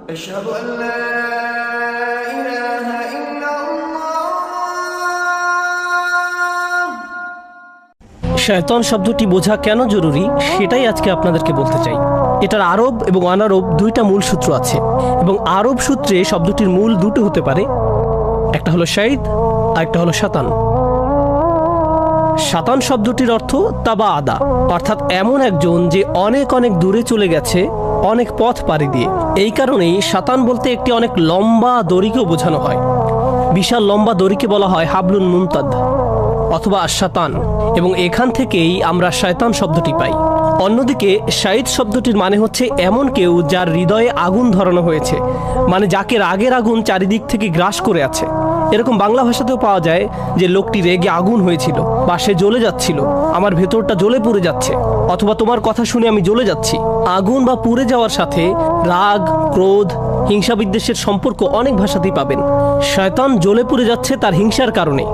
أشهد أن لا إله إلا الله। শয়তান শব্দটি বোঝা কেন জরুরি সেটাই আজকে আপনাদেরকে বলতে চাই। এটার আরব এবং অনারব দুইটা মূল সূত্র আছে এবং আরব সূত্রে শব্দটির মূল দুটো হতে পারে, একটা হলো শাইত আর একটা হলো শাতান। শাতান শব্দটির অর্থ তাবা আদা, অর্থাৎ এমন একজন যে অনেক অনেক দূরে চলে গেছে অনেক পথ পাড়ি দিয়ে। এই কারণেই শাতান বলতে একটি অনেক লম্বা দড়িকেও বোঝানো হয়। বিশাল লম্বা দড়িকে বলা হয় হাবলুন মুমতাদ অথবা শাতান, এবং এখান থেকেই আমরা শয়তান শব্দটি পাই। অন্যদিকে শাইত শব্দটির মানে হচ্ছে এমন কেউ যার হৃদয়ে আগুন ধরানো হয়েছে, মানে যাকে রাগের আগুন চারিদিক থেকে গ্রাস করে আছে। এরকম বাংলা ভাষাতেও পাওয়া যায় যে লোকটি রেগে আগুন হয়েছিল, বা সে জ্বলে যাচ্ছিল, আমার ভেতরটা জ্বলে পুড়ে যাচ্ছে, অথবা তোমার কথা শুনে আমি জ্বলে যাচ্ছি। আগুন বা পুড়ে যাওয়ার সাথে রাগ, ক্রোধ, হিংসা বিদ্বেষের সম্পর্ক অনেক ভাষাতেই পাবেন। শয়তান জ্বলে পুড়ে যাচ্ছে তার হিংসার কারণে,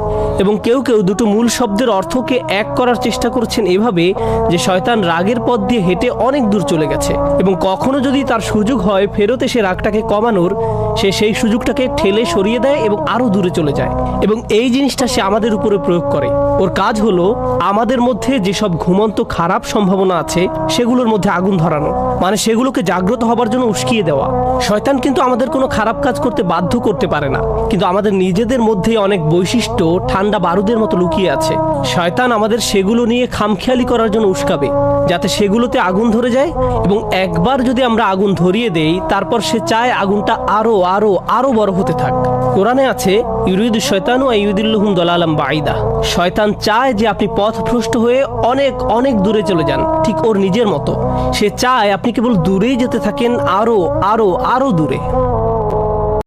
এবং কেউ কেউ দুটো মূল শব্দের অর্থকে এক করার চেষ্টা করছেন এভাবে যে শয়তান রাগের পথ দিয়ে হেঁটে অনেক দূর চলে গেছে, এবং কখনো যদি তার সুযোগ হয় ফেরত এসে রাগটাকে কমানোর, সে সেই সুযোগটাকে ঠেলে সরিয়ে দেয় এবং আরো দূরে চলে যায়, এবং এই জিনিসটা সে আমাদের উপরে প্রয়োগ করে। ওর কাজ হলো আমাদের মধ্যে যেসব ঘুমন্ত খারাপ সম্ভাবনা আছে সেগুলোর মধ্যে আগুন ধরানো, মানে সেগুলোকে জাগ্রত হবার জন্য উস্কিয়ে দেওয়া। শয়তান কিন্তু আমাদের কোনো খারাপ কাজ করতে বাধ্য করতে পারে না, কিন্তু আমাদের নিজেদের মধ্যে অনেক বৈশিষ্ট্য ঠান্ডা বারুদের মতো লুকিয়ে আছে। শয়তান আমাদের সেগুলো নিয়ে খামখেয়ালি করার জন্য উস্কাবে যাতে সেগুলোতে আগুন ধরে যায়, এবং একবার যদি আমরা আগুন ধরিয়ে দেই তারপর সে চায় আগুনটা আরো আরো আরো বড় হতে থাক। কোরআনে আছে ইউরিদু শয়তানু আইয়ুদিল্লুহুম দালালাম বাঈদা। শয়তান চায় যে আপনি পথভ্রষ্ট হয়ে অনেক অনেক দূরে চলে যান, ঠিক ওর নিজের মতো। সে চায় আপনি কেবল দূরেই যেতে থাকেন, আরো আরো আরো দূরে।